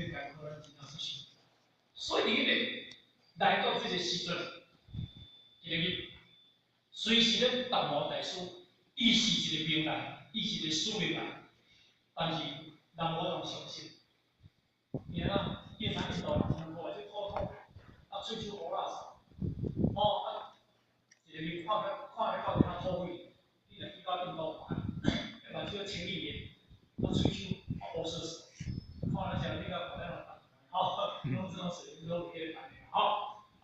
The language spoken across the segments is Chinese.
去解可能真正出事。所以你咧来到这个时阵，一个日，随时咧达摩大师，伊是一个名人，伊是一个使命人，但是人无当相信。你看，伊像印度人，人过来就口吐，喙手乌拉扫，一个日看咧到底他土味，你若去到印度玩，目睭青一面，喙手乌色色，看咧像那个好像用这种水都可以反应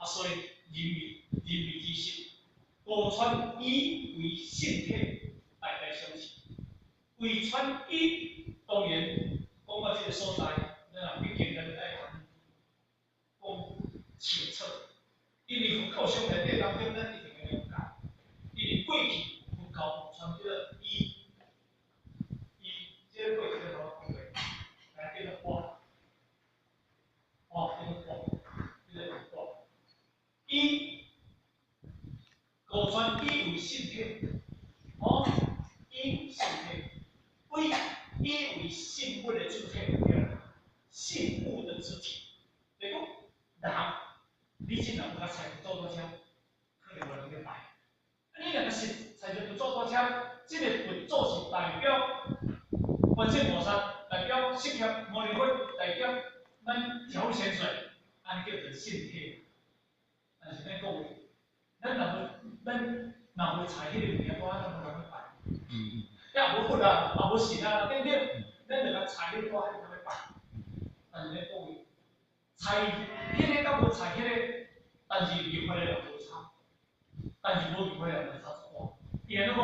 所以人民之心，故传以为圣体，大家相信。为传以当然讲到这个所在，咱毕竟咱爱讲清楚，因为佛教上内底当中，咱一定要了解，因为过去佛教传这个这个过去叫做讲话，叫做法，叫做法，叫做法。以古传以为圣体，以圣体，以为信物的主体，信物的主体。你讲人，你这人甲财富做多少，可能无人去拜。你若个是财富做多少，这个佛祖是代表观世菩萨，代表释迦牟尼佛，代表咱调仙水，安叫做圣体。但是咱各位，咱若无财迄个物件，我咱无人去拜。也无佛啊，也无神啊，对不对？咱就甲财迄个我还去拜。但是咱各位，财迄个甲无财迄个，但是离开了无差，但是无离开了无差一半。伊安怎讲？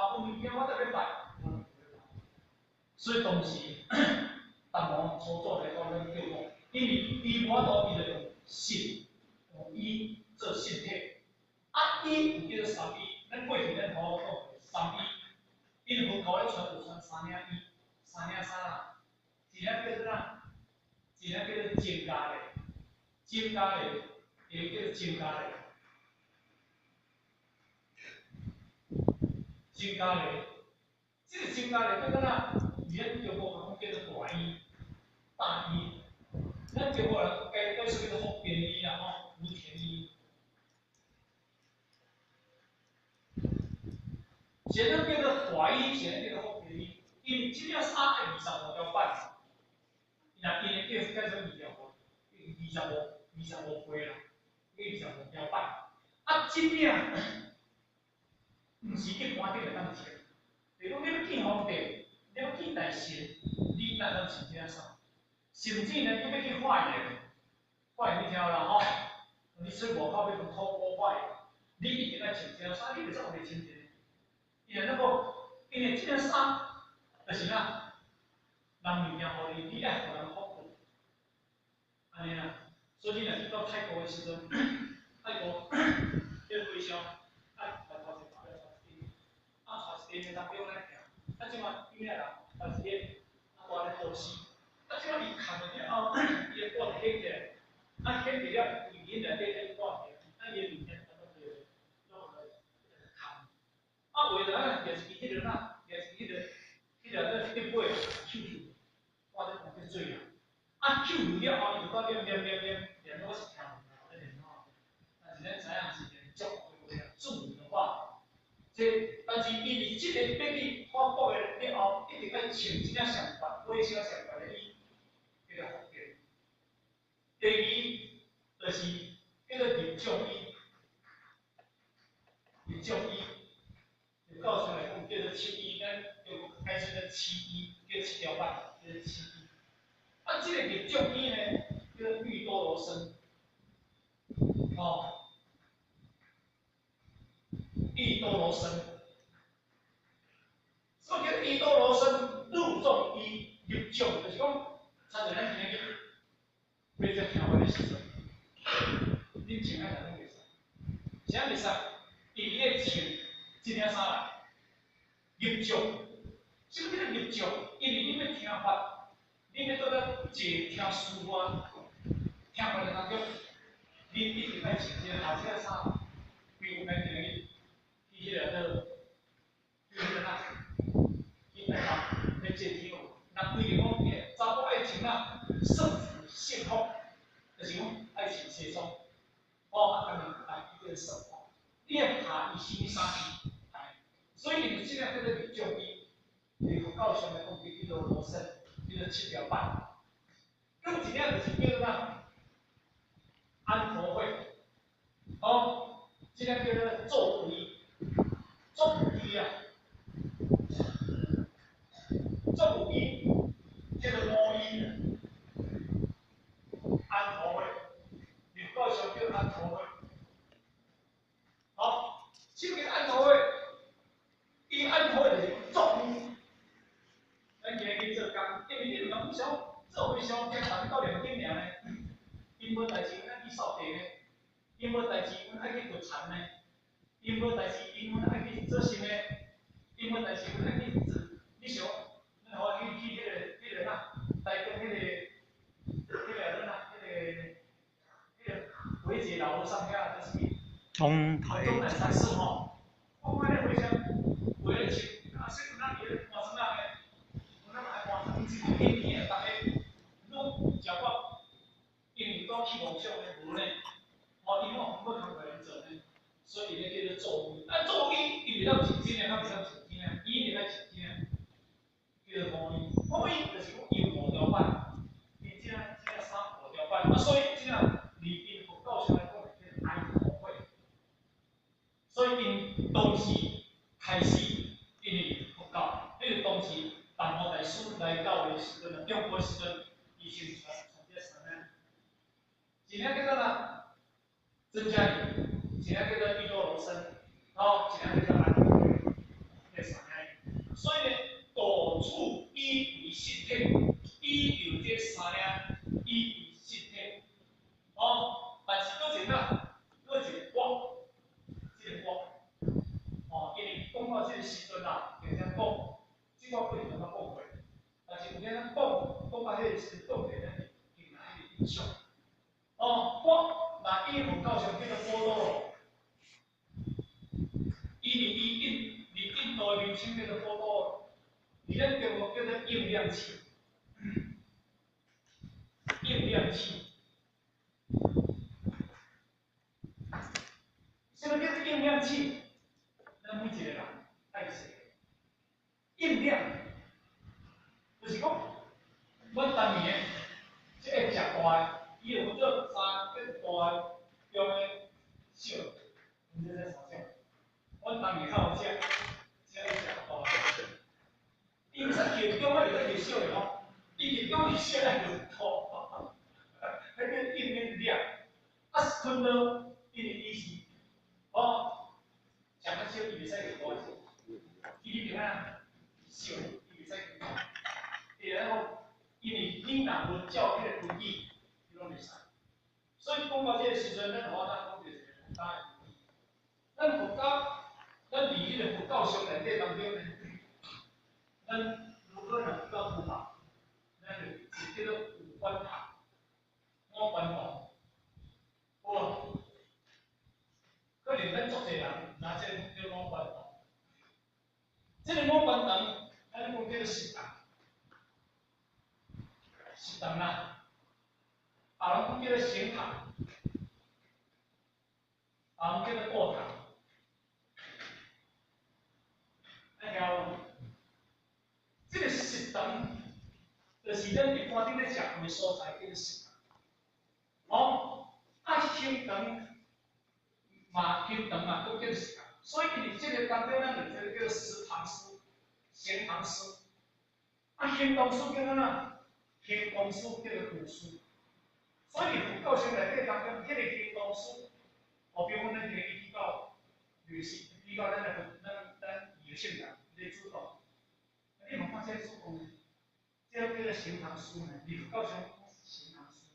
有物件我得要拜，所以当时，达摩初做来讲，咱叫讲，因为伊无法度，伊就用信，用伊做信体。伊有叫做三义，咱过去咱好讲三义，伊佛教咧传就传三领义，三领啥啦？一领叫做啥？一领叫做增加类，增加类，也叫做增加类，增加类。这个增加类叫做啥？咱中国讲叫做大义，大义。咱中国人解说叫做福建义啦，福田义。现在叫做大义，现在叫做福田义，因为这领衫爱25条板，那因为叫做25条背啦，25条板。这领毋是一般顶会当穿，比如讲你要见皇帝，你要见大神，你哪能穿这领衫？甚至呢，你要去化缘，化缘你听啦你出外口要去讨果化缘，你一定爱穿这领衫，你袂使有袂穿这个。因为那个，因为这件衫就是啥，人物件互你，你爱互人服务，安尼啦。所以你若去到泰国的时阵，泰国迄个微商，来头一排来带一顶，带一顶当中来行，即马伊个人带一顶，挂咧护膝，即马伊扛了了后，伊个挂起起来，起起了，伊面内底咧挂起，伊个物件当中就落来扛。为了也是伊迄个呐，也是迄个迄尾手，我咧讲叫做啊。手了后，伊就到练，我是听在练但是咱知影是练足有练注意的话，但是因为即个要去发布的了后，一定要穿一领上白，尾小上白的衣，叫做福建。第二就是叫做入将衣，入将衣。就告诉来讲，叫做七衣，咱就开始的七衣，叫7条板，叫做七衣。这个入将衣呢，叫做玉多罗僧，玉多罗僧。什么叫玉多罗僧？入众衣，入将，就是讲，参照咱今日要做听法的时阵，恁穿爱哪能袂使？啥袂使？伊咧穿这领衫来。入将，什么叫做入将？因为你要听法，你要做到坐听书法，听法的当中，你一定要穿这个后这个衫，比如咱今日去迄个去台北要坐天，那规定讲，查甫爱穿啦，圣福信奉，就是讲爱穿西装，当然来一个生活，你要下伊什么衫去，所以你尽量叫做民众伊，你佛教上来讲，伊叫罗生，叫做七条板。更一样就是叫做啥？安佛会，这个叫做咒语，咒语啊，咒语叫做魔语，安佛会，佛教上叫安佛会。这个安佛会，伊安佛会就是咒语，咱今日做工，因为你唔想做为上惊谈到2点尔呢，因无代志，阮去扫地呢，因无代志，阮爱去掘田呢，因无代志，因阮爱去做甚呢，因无代志，阮爱去做，你想，咱互去迄个哪，台中迄个哪，迄个维捷老路上遐叫什么？中南山寺吼，我看咧回乡，为了请是那里换成那个，我那还换成一年年大概，拢食饱，因为都去梦想咧无呢，因为我们不人做呢，所以咧叫做咒语。咒语伊袂当真真诶，较袂当真真诶，伊袂当真真诶，叫做魔语。魔语就是讲用5条板，伊这3、5条板，所以这离因佛教上来讲，叫安佛会。所以因当时开始，因为佛教，迄个当时达摩大师来到的时阵，中国时阵，伊先传这神呢。一名叫做哪？曾家里，一名叫做玉多罗僧，一名叫做安佛会，这3个。所以呢，道处依为信体，依有这3个依为信体。但是搁一个，搁一个光。这个光，因为讲到这个时阵啊，会当讲，这我不能讲过，但是有影咱讲到迄个时阵，讲起咱形成迄个印象。我那伊佛教上叫做波多罗，印度的名称叫做波多罗，伫咱中国叫做应量器，应量器。什么叫做应量器？咱每一个人爱说，应量就是讲，阮当年即个食大个，伊有分做3叫大个、中个、小个，你知影啥种？阮当年较好食，只爱食大个。伊毋使叫中个，就使叫小个吼，伊叫中个小个就大，迄叫应量。吞了，因为伊是。上较少伊袂使叫大只，伊就啊小，伊袂使叫大。然后，因为你若无照迄个规矩，伊拢袂使。所以讲到这个时阵，咱好当讲就是佛教的规矩。咱佛教，咱伫迄个佛教上内底当中呢，咱如果若佛教徒嘛，咱就是叫做五观堂、5观堂，好。可能咱足侪人拿这叫5观堂，这个5观堂，咱讲叫做食堂，食堂啦，啊，人讲叫做行堂，啊，人叫做过堂，啊，晓这个食堂，就是咱一般顶咧食饭的所在，叫做食堂。行堂。行堂嘛，都叫做食堂，所以你这个当中咱就这个叫做食堂师、行堂师。行堂师叫做哪？行堂师叫做读书。所以佛教上内底当中，迄个行堂师，比如讲咱今日去到旅行，去到咱有性人咧主动，你莫看这主动呢，这叫做行堂师呢，你佛教上行堂师，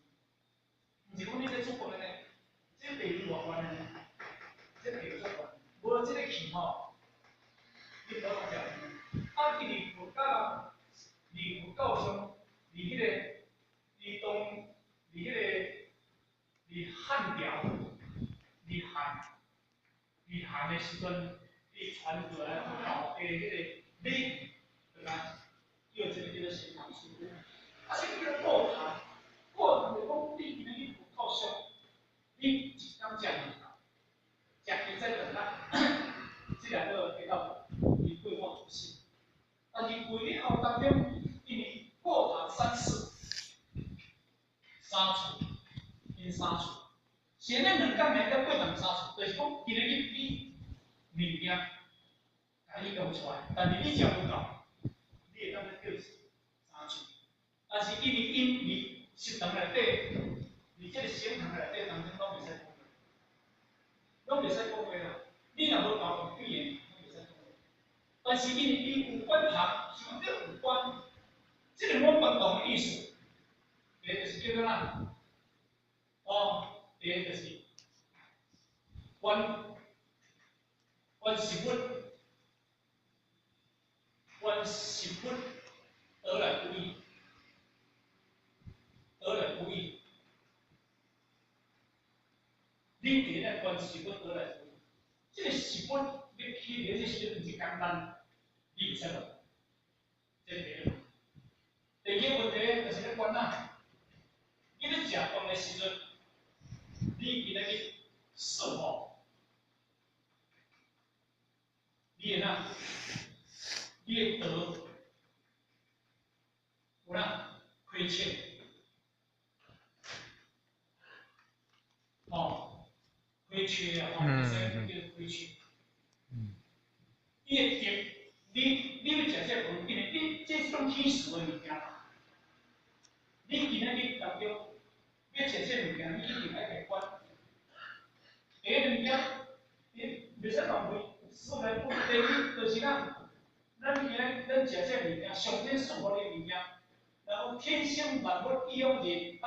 毋是讲你这主动的呢，这地理外观的呢。这个有做法，无这个气吼，你倒来讲，因为佛教，佛教上，迄个，汉朝，汉的时阵，传过来佛教的迄个理，对吧？叫这个叫做行堂书，这个叫做过堂，但是规日后当中，因为过堂3次，3次，因3次。前面2天来个过堂3次，就是讲今日你物件，甲你用出来，但是你食不到，你会当咧叫3次。但是因为因食堂内底，伫这个省堂内底当中拢袂使讲话，拢袂使讲话啦。你若无交通语言，拢袂使讲话。但是因为伊有关堂，像这有关，这个我关堂的意思，第一就是叫做啥？第一就是关食物，关食物得来不易，得来不易。你伫咧关食物得来不易，这个食物你起来这时阵是简单，你袂使乱。这第一。第二个问题就是咧关哪？你咧食饭的时阵，你今仔日是否你会哪？你会得有哪亏欠？亏缺啊，第三个叫亏缺。你会得，你要食这饭，因为你这种天使的物件嘛，你今仔日当中要食这物件，你一定爱摕管。第一个物件，你袂使浪费。所来不第二就是咱今仔咱食这物件，上天送互你物件，然后天生万物以养人，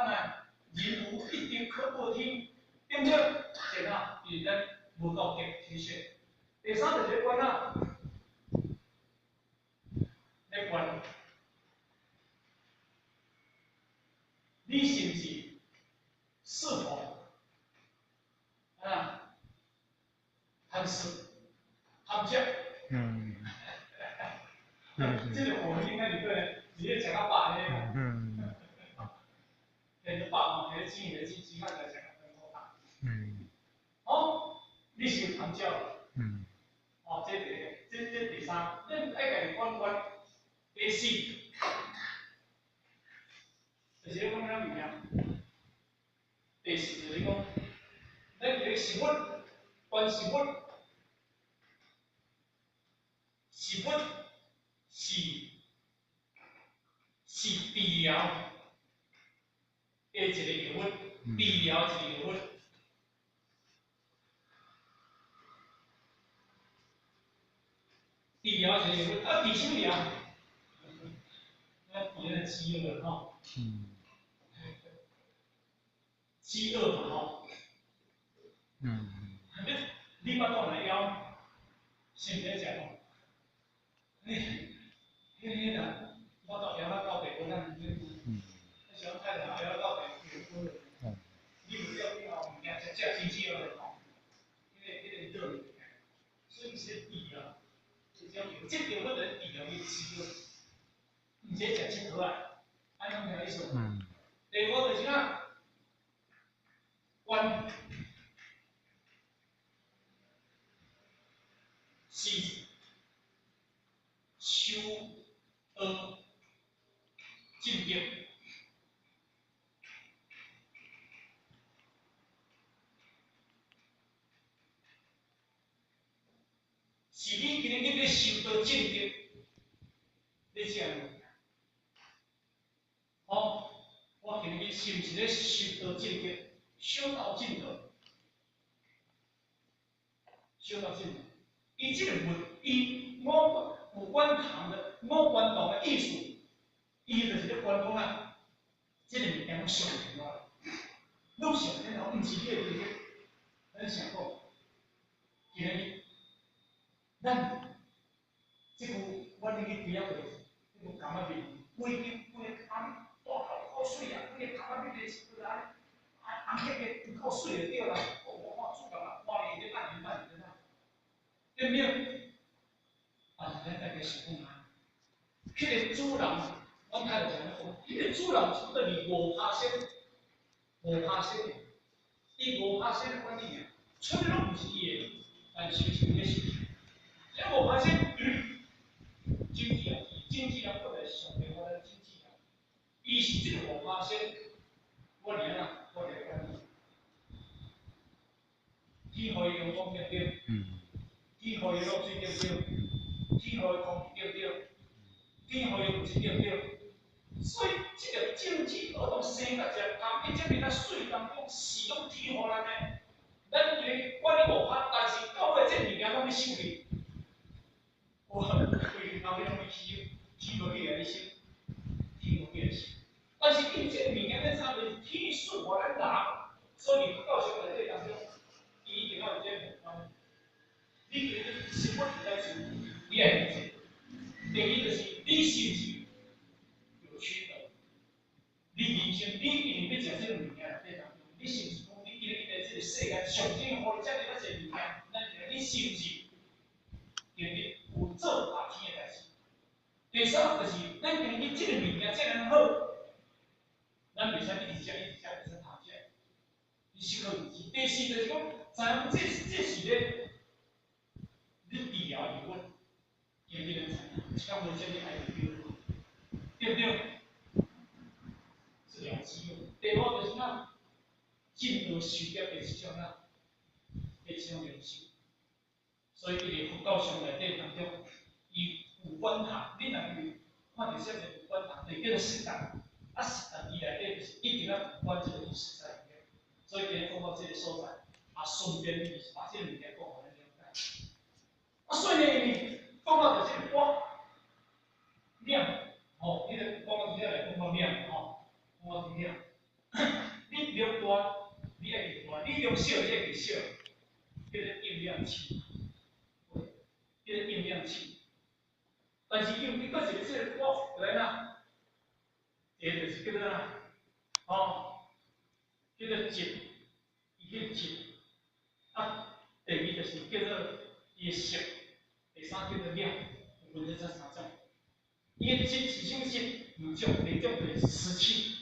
人无一滴可补天，对不对？是哪？是咱无够格天选。第三就是管哪？咧管，你是不是否贪食、贪食？这个我们应该你直接讲到饱呢。很多饱嘛，很多鸡的鸡饭来讲很多大。你是有贪食的。这第三，咱爱家己管。第四，就是咧讲啥物件？第四就是讲，咱一个食物，关食物，食物是治疗的一个药物，治疗一个药物。治疗一个药物，治什么疗？治咱饥饿吼。饥饿嘛吼。你巴肚内枵，先别食吼。迄个，巴肚枵到地步，咱小太阳枵到地步，你唔了以后物件食真饥饿吼。迄个热，所以是治疗。这条物人治疗伊饥饿，唔是食佚佗啊，安怎听意思？第五就是啥？关是修恶进德，是你今日要修道进德，你这样我今日是毋是咧修道进德？修道进德，修道进德。伊这个五官堂的五官堂的艺术，伊就是咧观讲这个物件拢上天了，拢上天了，毋是你的规矩。咱想讲，今日咱这个我恁去几啊岁，这个感觉面，规个空大口水啊，规个空面是不来，红迄个口水就对啦。我主干嘛？半年半年对不对？咱大家想讲啊，迄个主人，我太太讲迄个主人是等于5%，伊5%的管理员，出的拢毋是伊的，但是是伊的事。这5%经济啊，经济啊，过来上面我的经济啊，伊是这个5%，我连啊，我来管理，天河阳光对不对？天河的露水对不对？天河的空气对不对？天河的物质对不对？所以这个经济活动生个只含伊这边的水当中使用天河咱的，咱以为管理5%，但是到尾这物件拢要收去。我规日后尾拢要收，天无去来收，天无去来收。但是伊这物件咧啥物事？天数无咱拿，所以到时内底当中，伊一定要有这个目标。你觉得生活在做，你爱理解。第二就是你是不是有取得？你人生你一定要食这个物件内底当中，你是不是讲你今日在这个世界上天互你遮尔啊侪物件，咱就你是不是今日有做下天的代志？第三就是咱今日这个物件遮尔好，咱袂使一直食，袂使偷食，你适可而止。第四就是讲，知影这是咧。你治疗疑问，也不能像我这里还有对不对？治疗机用。第五就是那进入学业的这种领袖，所以伊个辅导上内底当中，伊有管堂，你若去看到啥物有管堂，就叫做实堂。啊，实堂伊内底就是一定要管这个意识在里面。所以今日讲到这个所在，啊，顺便把这个物件讲互咱了解。啊，所以呢，讲到就是我量，哦，你讲到这来讲到量，吼，讲到量，你量大，你爱量大；你量小，你爱量小，叫做应量器，叫做应量器。但是用一个是这个我来呐，一个就是叫做呐，哦，叫做质，伊叫质，啊，第二就是叫做伊色。第三叫做量，分成这三种。伊个质是啥质？两种，第一种就是湿气，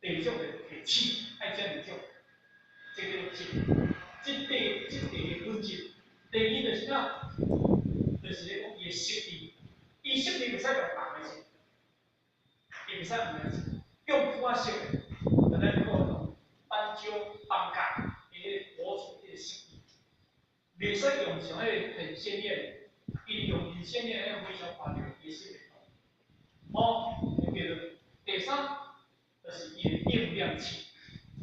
第二种就是气，爱这两种，这叫做质。这个分质。第二就是啥？就是咧讲伊个色力，伊色力袂使用红个色，也袂使黄个色，用花色的，就咱讲斑鸠、斑甲，伊个补充伊个色力，袂使用像迄很鲜艳。伊用很鲜艳的非常华丽的色来搞，哦，叫做第三，就是伊的应量器，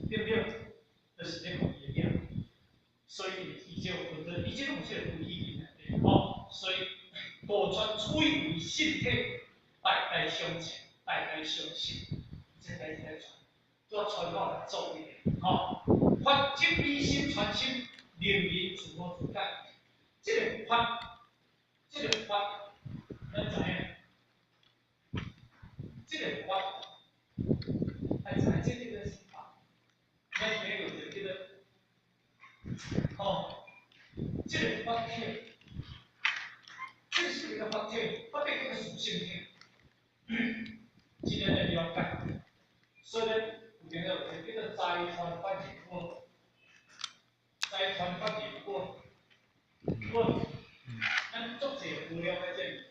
对不对？就是咧讲伊的量，所以伊就分成，伊这种是有意义的，哦，所以保存处于身体，代代相承，代代相承，这代代传，做传到来做一点，哦，发精理心传心，令人自我自在，这个发。这个法，咱知影？这个法，爱知影这个是法，咱没有就叫做，哦，这个法体，这是一个法体，法体叫做属性体，今天来了解，所以呢，有点了叫做财团法结果，财团法结果，咱作者资料在这里，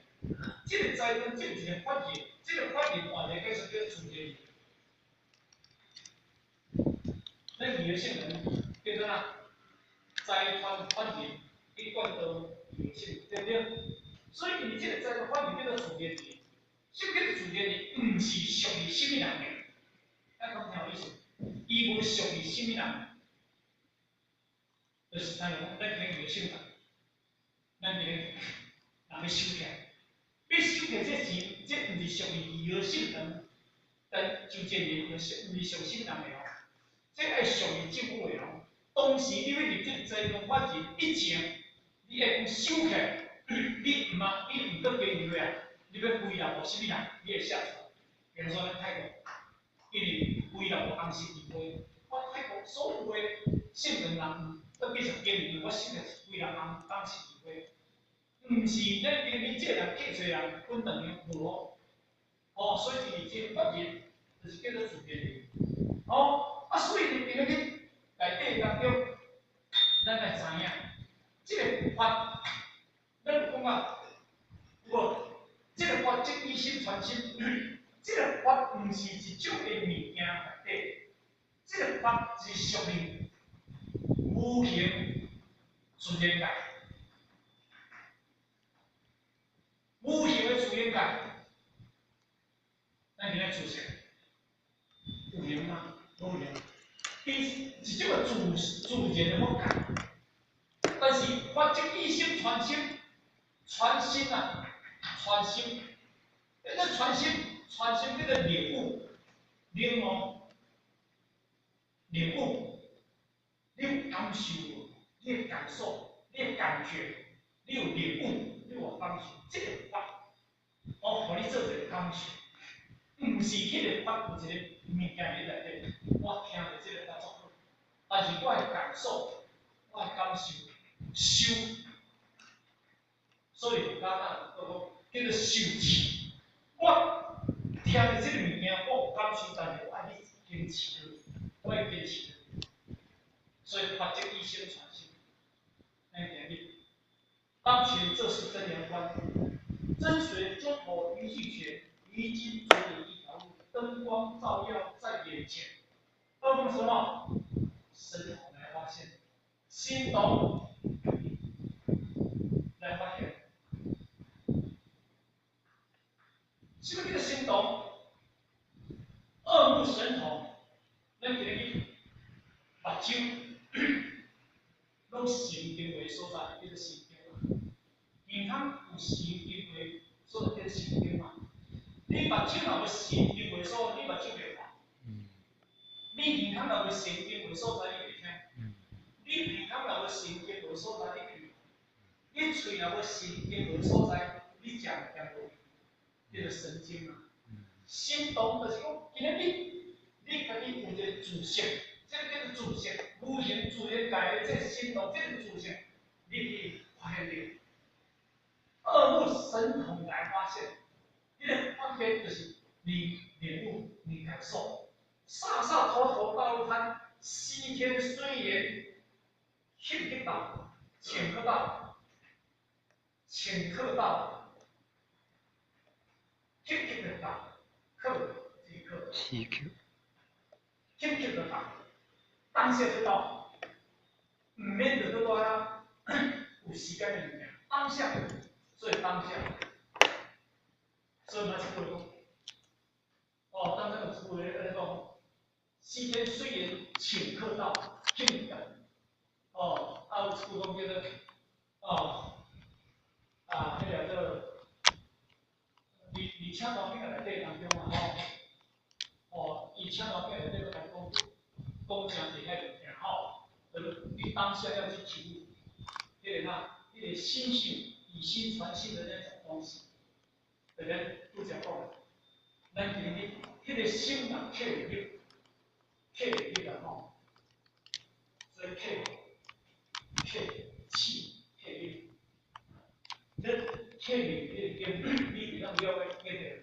这个财团这个发言，这个发言话呢，叫做叫主言。咱语言性能叫做哪？财团发言一贯都语言性，对不对？所以你这个财团发言叫做主言人，什么叫做主言人？不是属于什么人的，咱讲听有意思，伊无属于什么人，就是咱用咱讲语言性能。咱个人要收起来，要收起这钱，这毋是属于医疗性能，但就这人，毋是属性人的哦，这爱属于政府的哦。当时你要入这财团法人以前，你爱讲收起来，你毋搁经营啊，你要归纳无啥物人，你会写出来。比如说咱泰国，因为归纳无红十字会，我泰国所有的姓名人，搁继续经营，我写的是归纳红十字会。毋是咱今日这人客做人分两样无哦，所以就是这法人就是叫做自然人哦，啊，所以呢，今日内底当中，咱来知影，这个法，咱讲啊，无，这个法法即以心传心，这个法毋是一种的物件内底，这个法是属于无形自然界，无形的自然界，咱今日出现有形吗？无形，伊是种个自然的法界。但是法即以心传心，传心啊，传心，这个传心这个领悟，领悟，领悟，你有感受，你有感受，你有感觉，你有领悟，你有感受，这个法，我互你做一个感受，毋是迄个法有一个物件伫内底，我听着这个法足好，但是我的感受，我的感受。修，所以简单叫做修持。我听着这个物件，我有感受，但是我爱你坚持落，我会坚持落。所以法即以心传心，咱今日当前这是真言观，真水中口一句泉，离经只有一条路，灯光照耀在眼前。要用什么？神通来发现，心懂。来发现，什么叫做心动？二目神通，咱今日目睭，拢神经为所在，叫做神经嘛。健康有神经为所在，叫做神经嘛。你目睭若无神经为所在，你目睭袂看。你健康若无神经为所在，你袂听。你健康若无神经为所在，你袂。你嘴若无神经为所在，你食无叫做神经嘛。心动就是讲，今日你家己有一个自性，这个叫做自性，无形自然界的这个心动，这个自性，你可以发现到。二目神通来发现，你个发现就是你领悟、你感受，洒洒脱脱大陆滩，西天虽然听得到，浅刻到，浅刻到，听得到。刻这一刻，听得到，当下就到，唔免就多啊，有时间的物件，当下，所以当下，所以嘛是讲，哦，当那个词汇那种，西天虽然请客到，听得，哦，啊有词汇讲叫做，哦，迄个叫做，而且当兵个内底当中嘛吼。哦，以前老板内底个来讲，讲诚济遐物件吼，你当下要去体悟，迄个呐，迄个心性以心传心的那种东西，对不对？拄则讲，咱今日迄个心若刻入去，刻入去了吼，所以刻气刻入，你刻入迄个根，你袂当了解根的。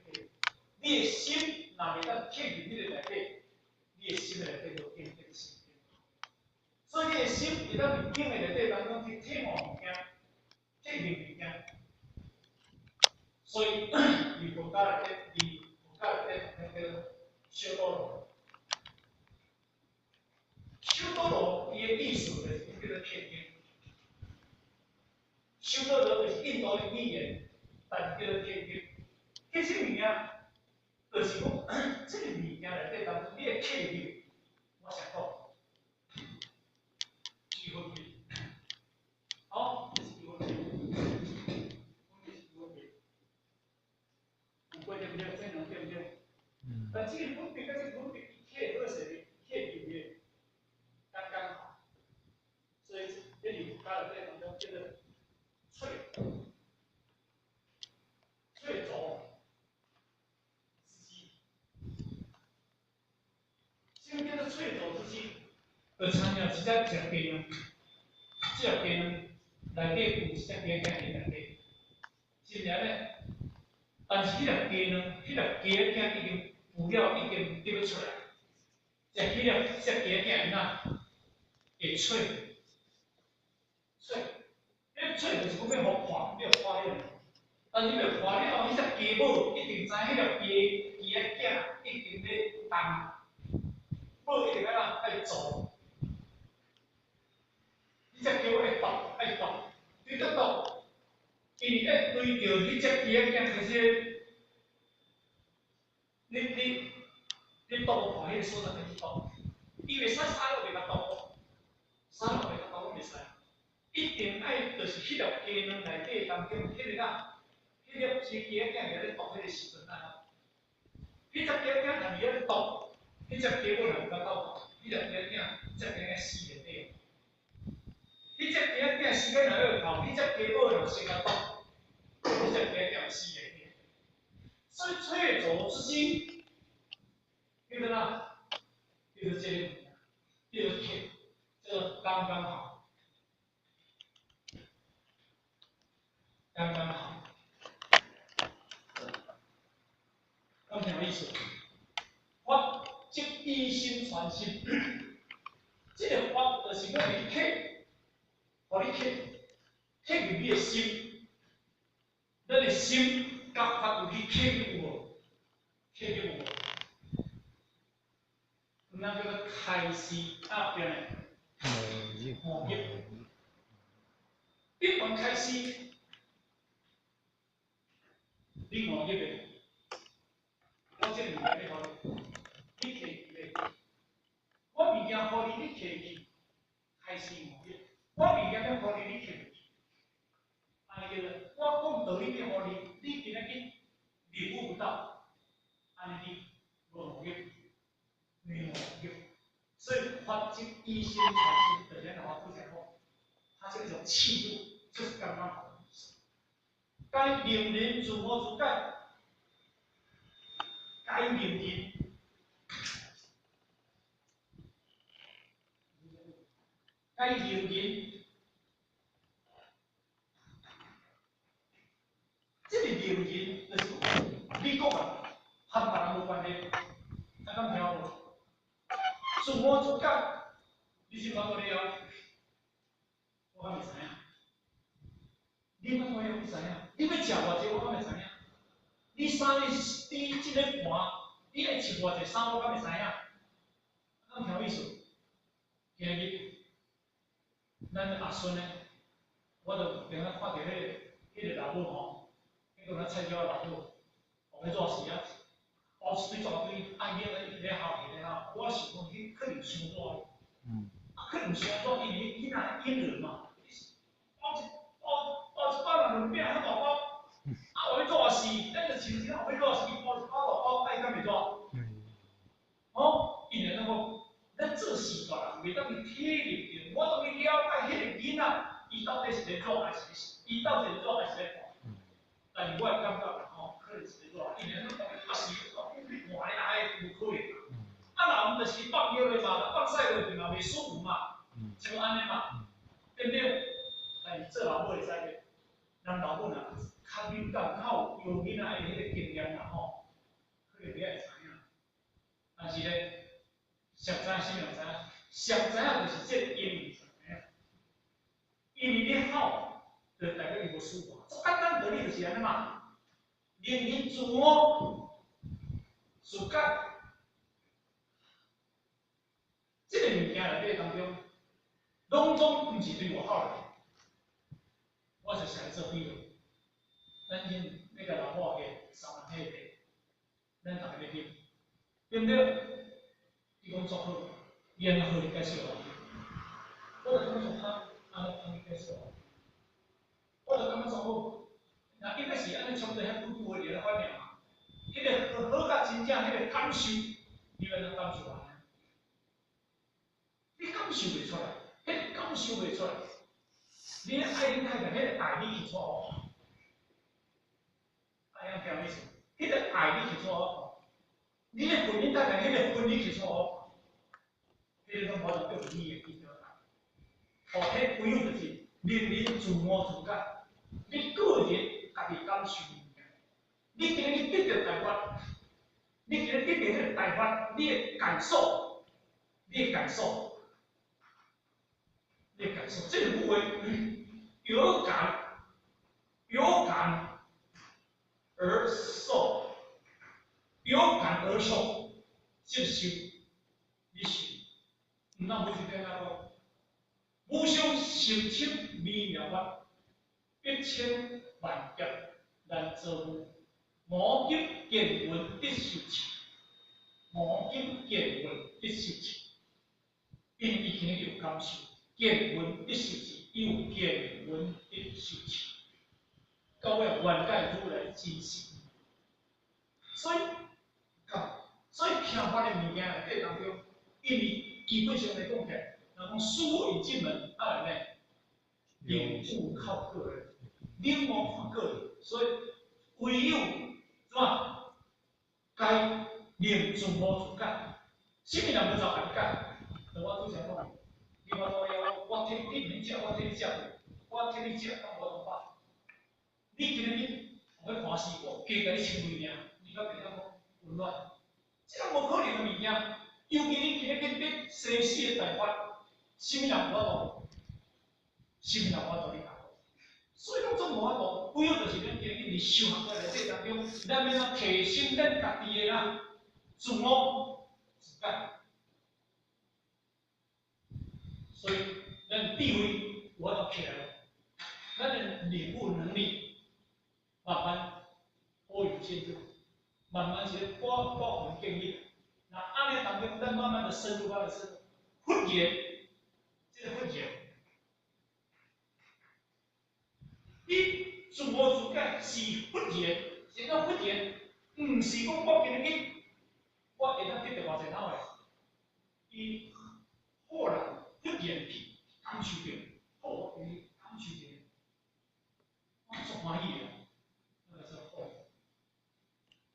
你的心若袂当刻入迄个内底，你的心的内底就变成心经。所以你的心会当伫经的内底当中去体悟物件，体认物件。所以伫佛教内底，佛教内底那个修多罗，修多罗伊的意思就是叫做天经。修多罗就是印度的语言，但是叫做天经。这些物件。就是讲，这个物件内底当中，你会刻入去。我想讲，几分比，好，这是几分比，有过对不对？这能对不对？但这个分比跟这个分比，刻二十刻入去，刚刚好。所以这里佛教内底当中叫做翠轴。这个叫做翠轴之机，而参照一只鸡卵，这只鸡卵内底有一只鸡仔伫内底，是然咧。但是迄粒鸡卵，迄粒鸡仔已经孵了，已经得要出来。只迄粒只鸡仔因仔会脆，脆，迄脆就是讲要互看，要发现。但是要看你哦，迄只家母一定知迄个家仔一定咧动，母一定爱做。迄只家母爱动，你得动，因为咧对着迄只家仔开始，你动看迄个所在开始动，伊袂使啥都袂甲动，啥都袂甲动袂使，一定爱就是迄条鸡卵内底当中迄个啊，迄粒只鸡仔咧动迄个时阵啊，迄只鸡仔若伫咧动，迄只鸡母若有甲斗动，迄只鸡仔死伫底。迄只鸡仔时间若要到，迄只鸡母若先甲动，迄只鸡仔死伫底。所以淬浊之精，对不对啦？就是这个，就是铁，这个刚刚好，刚刚好。咁什么意思？法即以心传心，这个法就是要你刻，互你刻入你的心，咱的心甲法有去刻入无？刻入无？那叫做开示啊，变嘞。模业，一门开示，你模业的，我这物件要互你，你摕去的，我物件互你，你摕去，开示模业，我物件要互你，你摕去，安尼叫做我讲道理要互你，你今仔日领悟不到，安尼你无模业，没模业。所以法即以心传心，本来的话不讲话，它是一种气度，就是刚刚好的意思。该令人自我主干，该令人，该令人，这个令人就是你讲啊，和别人无关系，大家听无？自我主干，你是讲过了？我还没知影。你讲过了，不知影。你要食偌济，我敢会知影。你衫你即个盘，你爱穿偌济衫，我敢会知影。敢听意思？今日，咱阿孙呢，我就顶下看到迄个老母吼，迄个咱菜鸟老母，后尾做事啊，包一堆大堆，爱养咧孝咧孝，我想讲，迄可能伤大。可能伤大，因为囡仔婴儿嘛，包一包两饼较大包，啊后尾做事，咱就亲戚后尾做事，包一包大包，爱敢袂做？哦，因为那个，咱做事大人袂当去体认着，我当去了解迄个囡仔，伊到底是咧做还是伊到底是做还是咧看？但是我会感觉啦，吼，可能是咧做，因为咱啊是换咧爱有可能。啊，人就是放尿的嘛，放屎落去嘛，袂舒服嘛，就安尼嘛，对不对？但是做老母会知个，咱老母若较敏感、较有囡仔的迄个经验啦吼，可能你会知影。但是咧，上知影啥物知影？上知影就是这因为知影，因为你好，就代表伊无舒服。最简单道理就是安尼嘛，令人自我自觉。这个物件内底当中，拢总毋是对我好的，我就想做比如，咱今那个老伙计三万迄个地，咱大家要翕，对不对？伊讲做好，伊安好你介绍我，我就感觉做好，安尼介绍我就感觉做好。那应该是安尼相对遐拄拄的咧反应嘛，迄个好甲真正迄个感受，你要能感受啊？你感受袂出来，迄个感受袂出来。你爱恁太太，迄个爱你去错，安样听意思？迄个爱你去错，你咧婚姻太太，迄个婚你去错，迄个拢无能叫你的记得啦。哦，迄唯有就是令人自我自觉，你个人家己感受物件。你今日得到台湾，你今日得到迄个台湾，你的感受，你的感受。你感受这个部位有感，而受，有感而受，接受，你受，唔通每一点啊讲，无上深深微妙法，百千万劫难遭遇，无极见闻得受持，无极见闻得受持，因伊今日有感受，见闻得受持，有见闻得受持，到尾原解如来真实。所以，听法的物件内底当中，因为基本上来讲起，人讲事物引进门，啊来呢，领悟靠个人，领悟靠个人，所以唯有是吧？该念自我自觉，什么人不找人解？就我拄才讲，你话说我听你讲，我听你讲，我听你讲，咁我怎办？你今日我要欢喜我，加个你亲妹尔，你讲变怎讲混乱？这个无可能的物件，尤其你今日面对生死的大法，什么人无法度？什么人无法度你讲？所以讲总无法度，唯有就是咱今日伫修行的内底当中，咱要怎提升咱家己的啦自我自觉。所以咱智慧有法度起来了，咱的领悟能力慢慢可以进入。慢慢是我很建议，那安尼当中，咱慢慢的深入，发现，这个发现，你自我自觉是发现，是讲发现，唔是讲我今日我会当得到偌济头的，伊豁然发现去感受到，好，伊感受到，我足欢喜的，那个是好。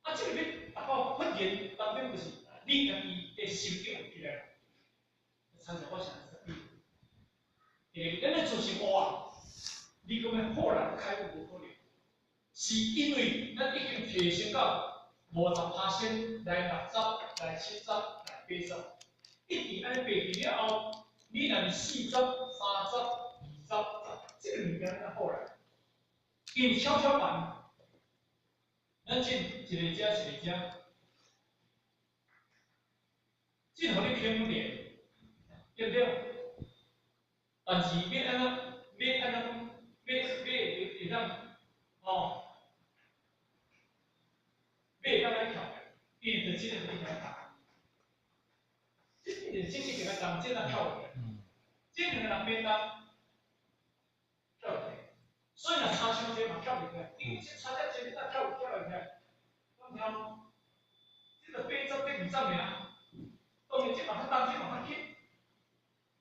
啊，这个你达到发现当中就是。你家己的心境起来了，参照我想的是你，咱的做生活啊，你讲要豁然开悟无可能，是因为咱已经提升到50%来60%来70%来80%，一直安尼爬去了后，你若是40%、30%、20%，这个物件才好来，因为跷跷板，咱进一个遮一个遮。这互你平点，对不对？但是要安怎，要安怎，会当，哦，会当来跳，因为就这个比较大，这个比较重，这个跳落来，这两个人变当跳落来，所以若差伤济嘛跳袂起来，因为这差只济，你若跳会起来，咁样，这个80这20名。当然，这马上当，这马上去，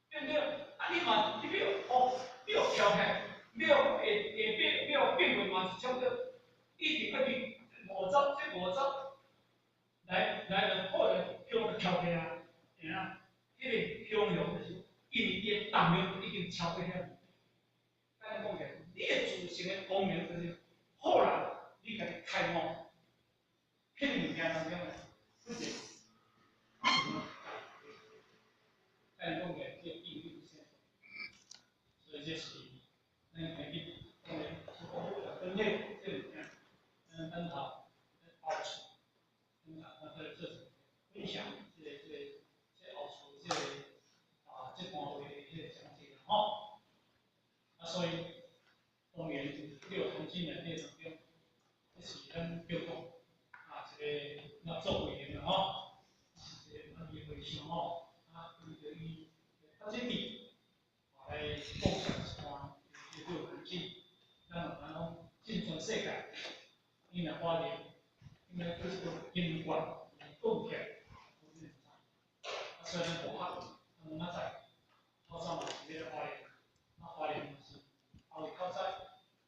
对不对？啊，你嘛，你要哦，你要跳起来，你要下边，你要变为嘛是差不多，一定要去50，来好来向跳起来，吓啊！迄个向量就是，因为伊的重量已经超过遐。咱讲起，你的自身的功能就是好人，你家己开悟，迄个物件当中的，不是。但讲起这定律先，所以这是咱家己讲的，分类这物件，咱好好处，这是分享这好处这这方面的详细吼，所以当然六同经的内容中，这是咱标准一个要做委员的吼，是一个议会上吼。发展地来共享一段一个环境，让咱讲进全世界，因为花莲，因为这是个因缘共享，虽然无合，咱嘛知，考察嘛是咧花莲，花莲嘛是后日考察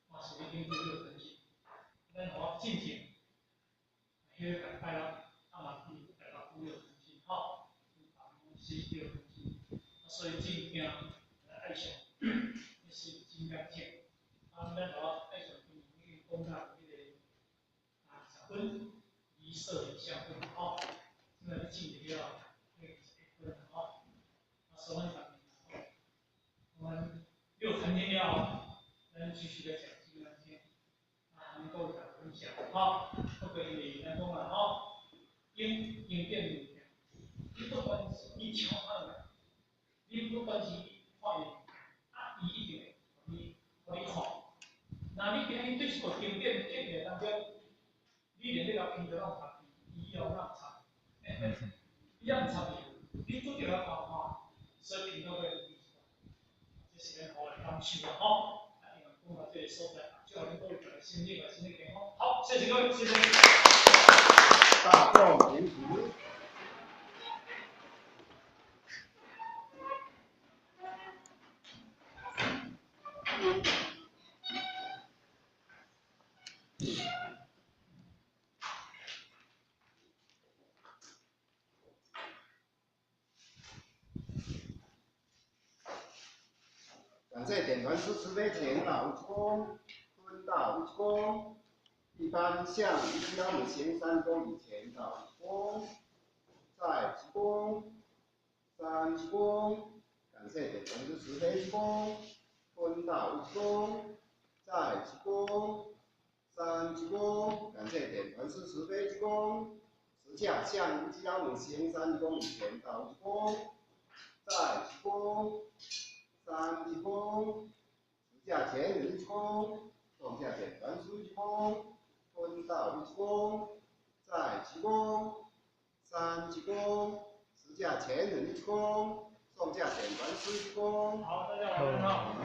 嘛是咧经济这个环境，咱互进行，迄个大概啦，嘛是大家有环境吼，是这个环境。所以真惊爱上，那是真感激。咱互爱上去讲到迄个10分，以色以相分吼，现在进入了那个1分吼，10分产品，我们6成天了，咱继续来讲这个案件，能够分享。吼，不可以来讲啦吼，经典物件，你不管是你抢他的，你不管是看伊，啊，伊一定会互你看。那你今日对一个经典经典当中，你连这个片都让插，以后让插，以后插伊，你做这个方法，水平都会有提升。这是咱好的感受啦吼。啊，因为讲到这个所在，祝恁各位身体健康。好，谢谢各位，谢谢。大众评题。感谢点团师慈悲前导一公，坤道一公，一般向一幺五前3公以前导一公，在一公，3一公，感谢点团师慈悲一公，坤道一公，在一公，3一公，感谢点团师慈悲一公，十架向一幺五前3公以前导一公，在一公。3一公，十架前人一公，上架点传输一公，坤道一公，在一公，3一公，十架前人一公，上架点传输一公。好，大家晚上好。